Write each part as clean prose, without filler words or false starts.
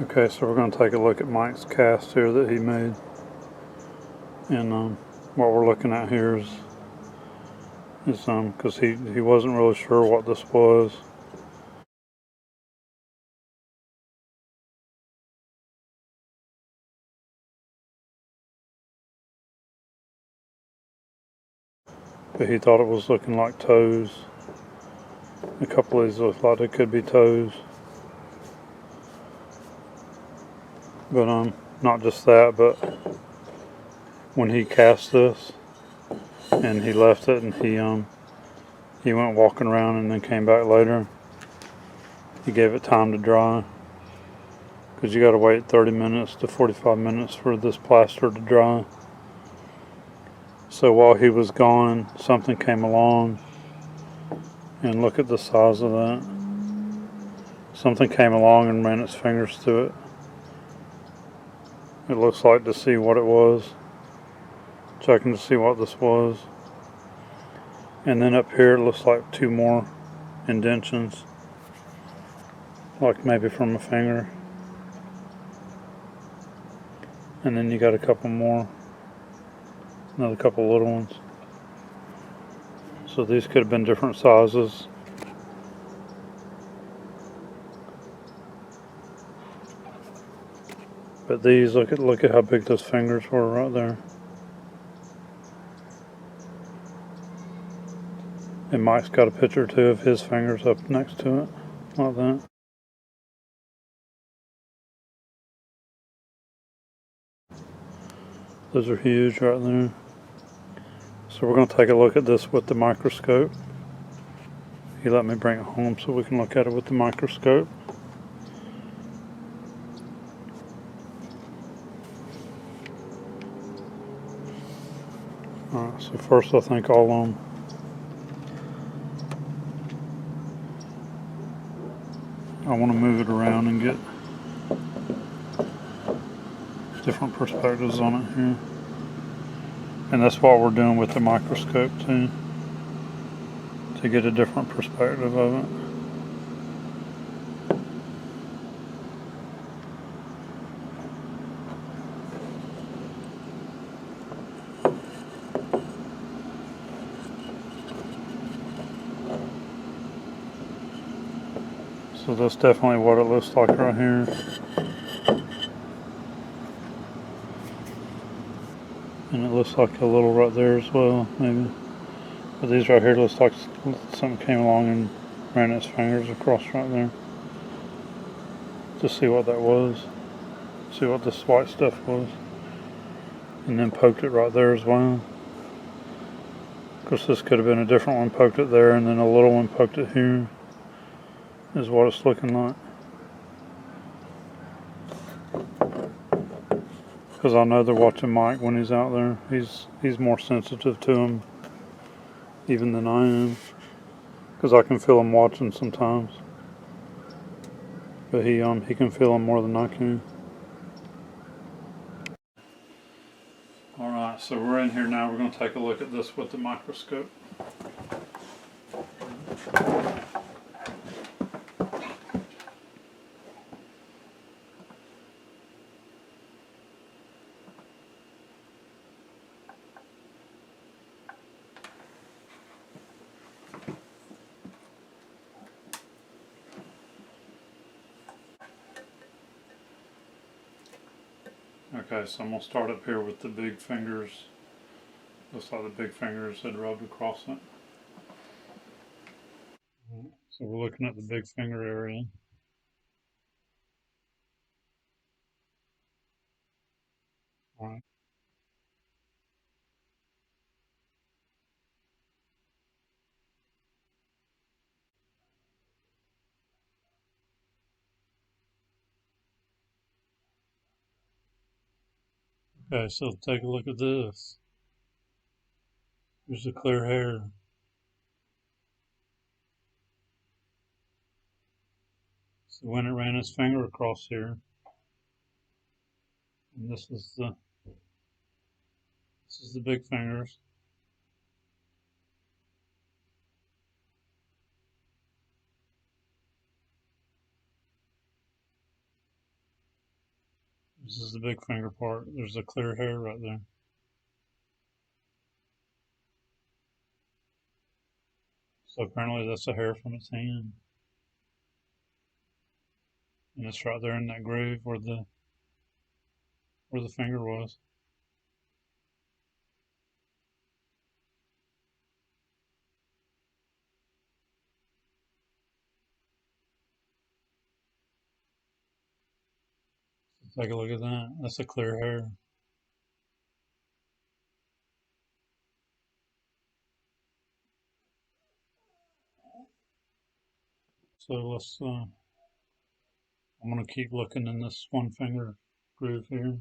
Okay, so we're going to take a look at Mike's cast here that he made. And what we're looking at here is because he wasn't really sure what this was. But he thought it was looking like toes. A couple of these look like they could be toes. But not just that, but when he cast this and he left it and he went walking around and then came back later, he gave it time to dry. Because you got to wait 30 minutes to 45 minutes for this plaster to dry. So while he was gone, something came along, and look at the size of that. Something came along and ran its fingers through it. It looks like to see what it was. Checking to see what this was. And then up here it looks like two more indentions. Like maybe from a finger. And then you got a couple more. Another couple little ones. So these could have been different sizes. But these, look at how big those fingers were right there. And Mike's got a picture too of his fingers up next to it, like that. Those are huge right there. So we're going to take a look at this with the microscope. He let me bring it home so we can look at it with the microscope. Alright, so first I think I want to move it around and get different perspectives on it here. And that's what we're doing with the microscope too, to get a different perspective of it. So that's definitely what it looks like right here. And it looks like a little right there as well, maybe. But these right here looks like something came along and ran its fingers across right there. To see what that was. See what this white stuff was. And then poked it right there as well. Of course this could have been a different one, poked it there, and then a little one poked it here. Is what it's looking like. Because I know they're watching Mike when he's out there. He's more sensitive to him even than I am. Because I can feel him watching sometimes. But he can feel him more than I can. Alright, so we're in here now. We're going to take a look at this with the microscope. Okay, so I'm going to start up here with the big fingers. Looks like the big fingers had rubbed across it. So we're looking at the big finger area. Alright. Okay, so take a look at this. There's the clear hair. So when it ran his finger across here, and this is the big fingers. This is the big finger part. There's a clear hair right there. So apparently that's a hair from its hand. And it's right there in that groove where the finger was. So take a look at that. That's a clear hair. So I'm gonna keep looking in this one finger groove here.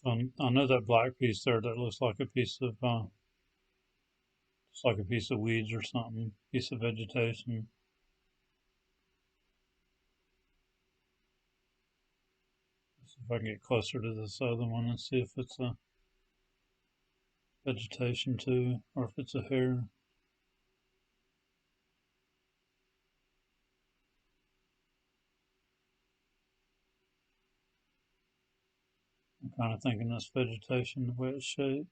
So I know that black piece there that looks like a piece of just like a piece of weeds or something, piece of vegetation. Let's see if I can get closer to this other one and see if it's a vegetation too, or if it's a hair. I'm kind of thinking that's vegetation the way it's shaped.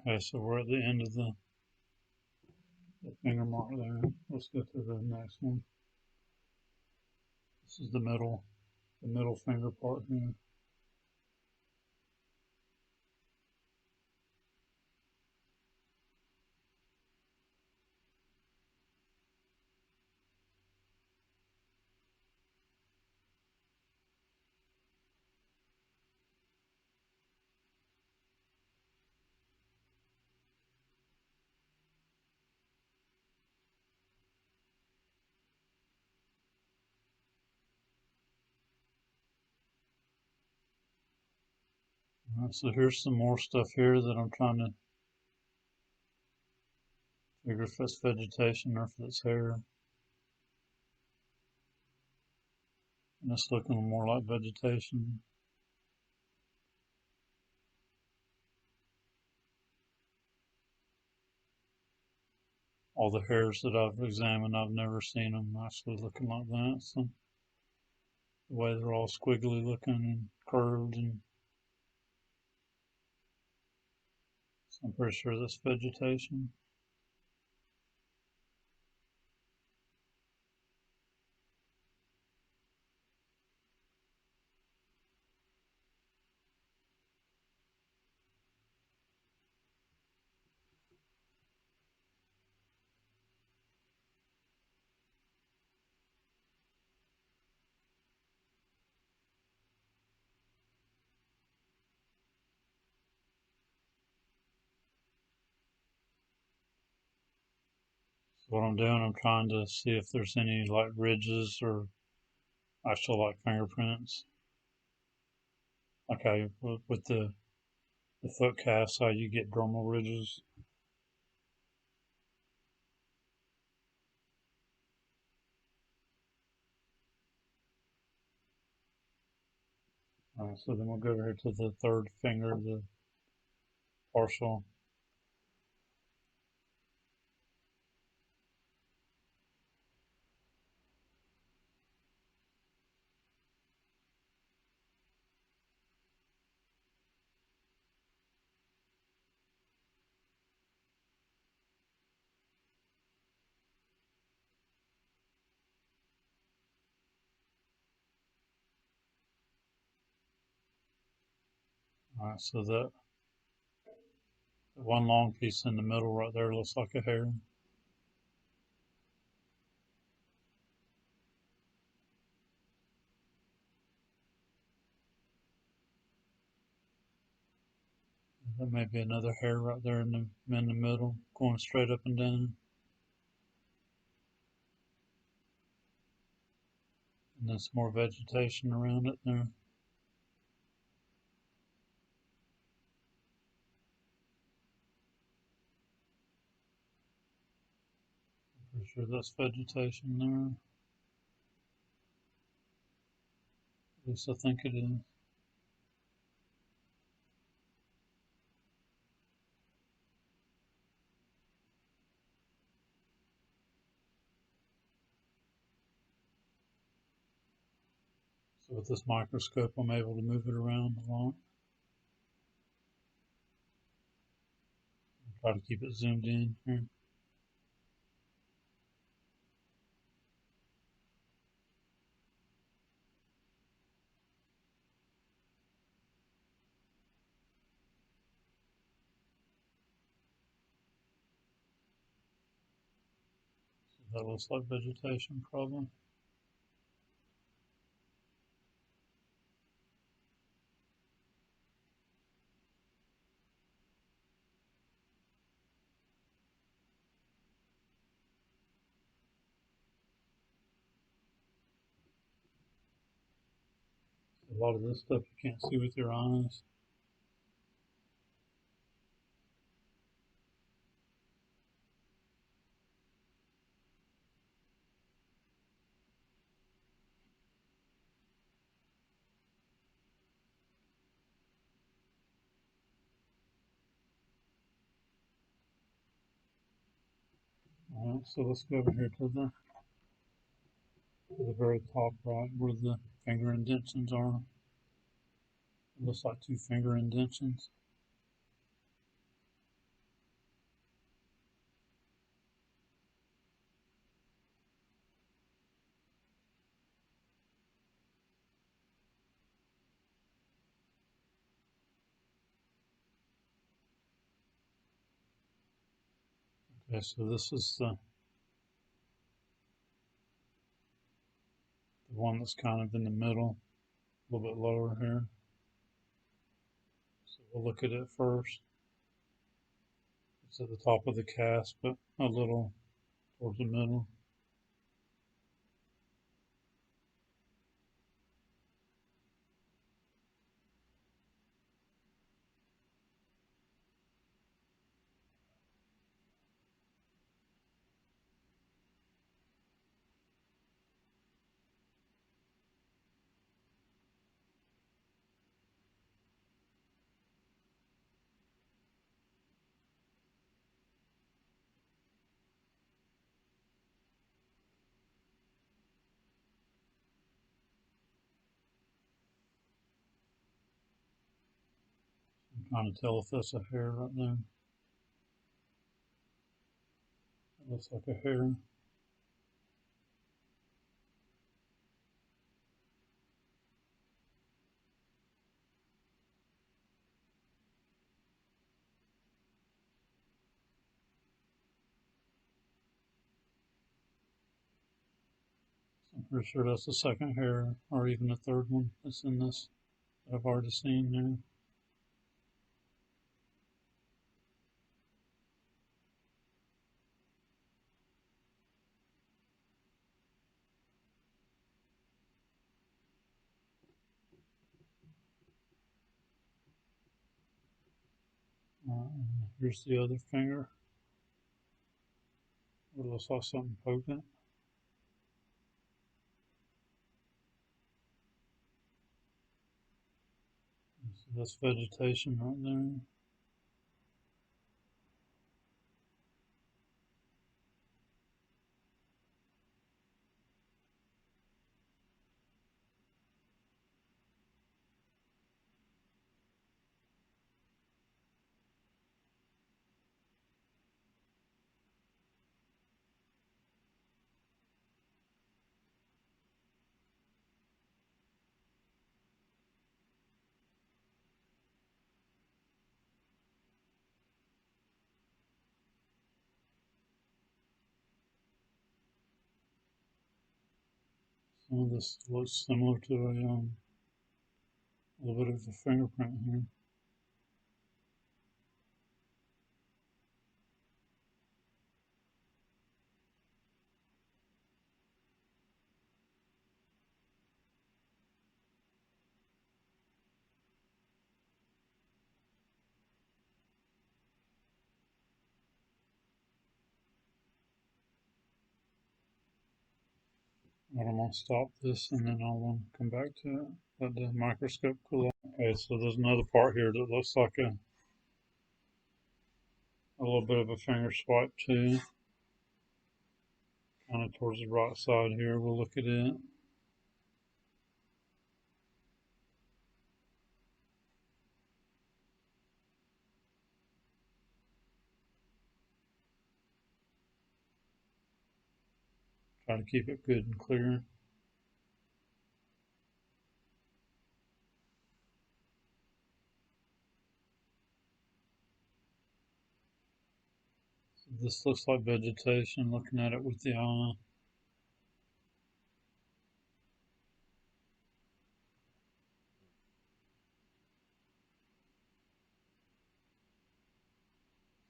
Okay, so we're at the end of the finger mark there. Let's go to the next one. This is the middle finger part here. All right, so here's some more stuff here that I'm trying to figure if it's vegetation or if it's hair. And it's looking more like vegetation. All the hairs that I've examined, I've never seen them actually looking like that. So the way they're all squiggly looking and curved, and so I'm pretty sure that's vegetation. So what I'm doing, I'm trying to see if there's any like ridges or actual like fingerprints. Okay, with the the foot casts, how you get dermal ridges. Alright, so then we'll go over here to the third finger, the partial. Alright, so that one long piece in the middle right there looks like a hair. There may be another hair right there in the middle, going straight up and down. And then some more vegetation around it there. Pretty sure that's vegetation there. At least I think it is. So with this microscope, I'm able to move it around a lot. Try to keep it zoomed in here. So that looks like vegetation probably. A lot of this stuff you can't see with your eyes. Alright, so let's go over here to the very top right where the finger indentions are. It looks like two finger indentions. Okay, so this is the one that's kind of in the middle, a little bit lower here. So we'll look at it first. It's at the top of the cast, but a little towards the middle. I'm trying to tell if that's a hair right there. It looks like a hair. So I'm pretty sure that's the second hair, or even the third one that's in this that I've already seen there. Here's the other finger. It looks like something poking. So that's vegetation right there. Some of this looks similar to a little bit of a fingerprint here. I'm going to stop this and then I'll come back to it. Let the microscope cool off. Okay, so there's another part here that looks like a little bit of a finger swipe too. Kind of towards the right side here. We'll look at it. Try to keep it good and clear. So this looks like vegetation looking at it with the eye.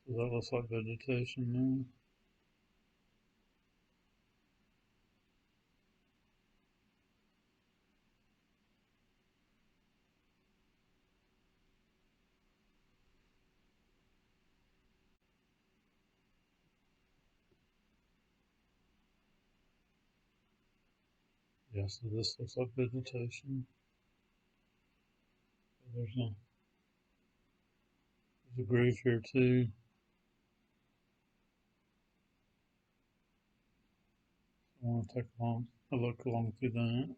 So that looks like vegetation there. Yeah, so this looks like vegetation. There's a groove here too. I want to take a look along through that.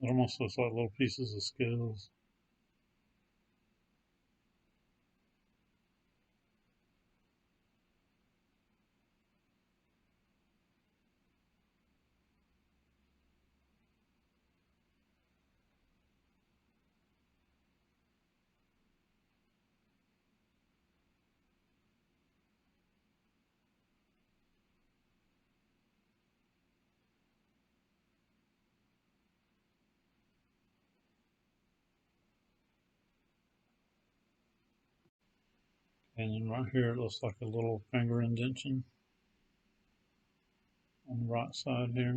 It almost looks like little pieces of scales. And then right here it looks like a little finger indentation on the right side here.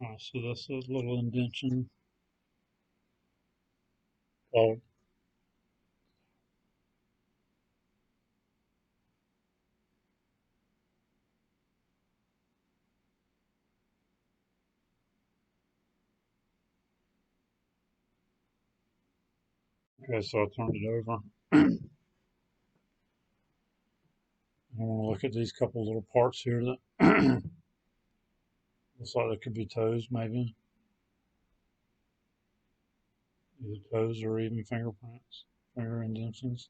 Alright, so that's a little indentation called Okay, so I turned it over. I want to look at these couple little parts here that looks like they could be toes, maybe. Either toes or even fingerprints, finger indentions.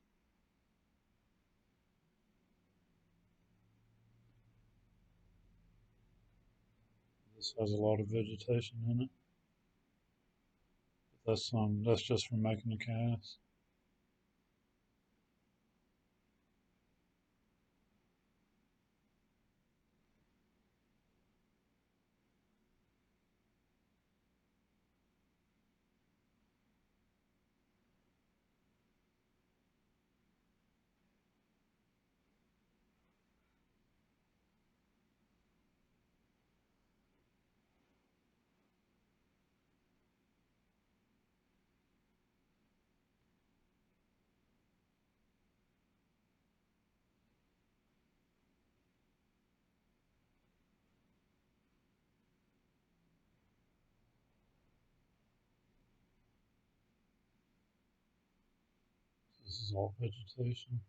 This has a lot of vegetation in it. That's just from making the cast. This is all vegetation.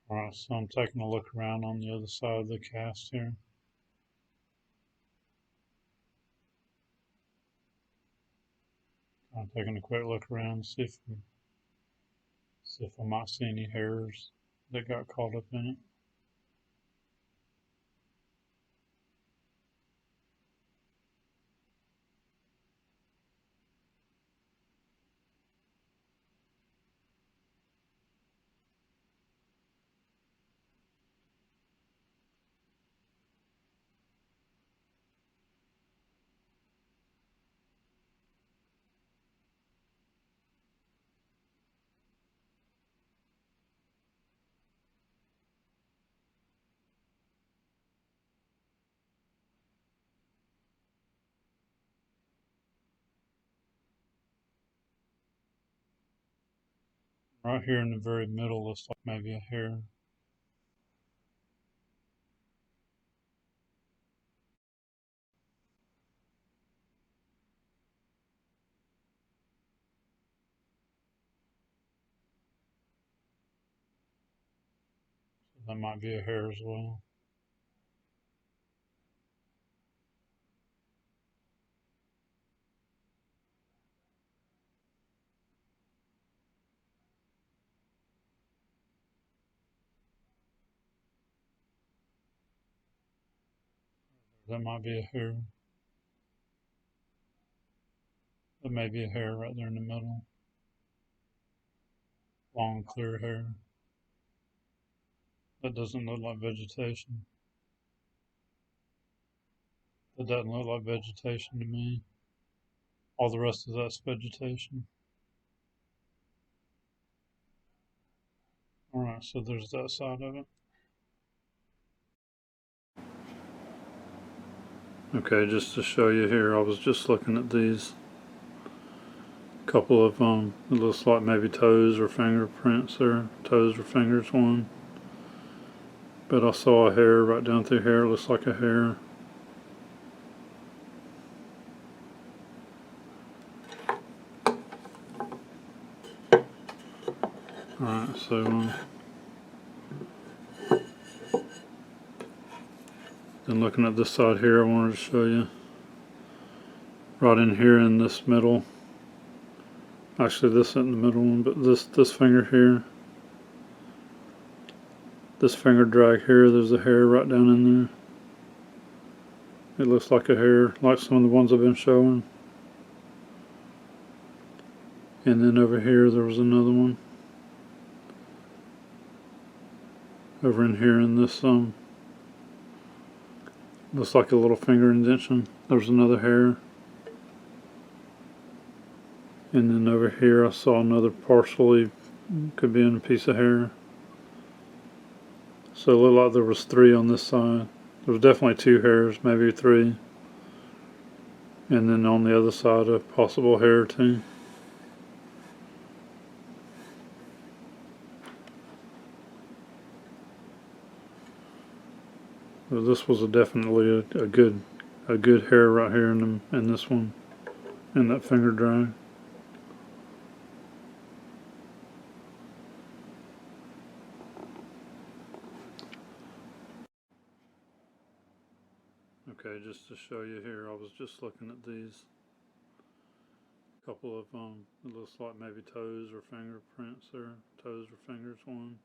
Alright, so I'm taking a look around on the other side of the cast here. I'm taking a quick look around, see if I might see any hairs that got caught up in it. Right here in the very middle looks like maybe a hair. So that might be a hair as well. That might be a hair. That may be a hair right there in the middle. Long, clear hair. That doesn't look like vegetation. That doesn't look like vegetation to me. All the rest of that's vegetation. Alright, so there's that side of it. Okay, just to show you here, I was just looking at these couple of it looks like maybe toes or fingerprints there, toes or fingers one. But I saw a hair right down through here, it looks like a hair. Alright, so then looking at this side here, I wanted to show you right in here in this middle. Actually, this isn't the middle one, but this finger here, this finger drag here, there's a hair right down in there. It looks like a hair, like some of the ones I've been showing. And then over here there was another one. Over in here in this looks like a little finger indentation. There's another hair. And then over here I saw another partially, could be in a piece of hair. So it looked like there was 3 on this side. There was definitely 2 hairs, maybe 3. And then on the other side a possible hair too. So this was definitely a good hair right here in this one, in that finger drag. Okay, just to show you here, I was just looking at these. A couple of it looks like maybe toes or fingerprints there, toes or fingers one.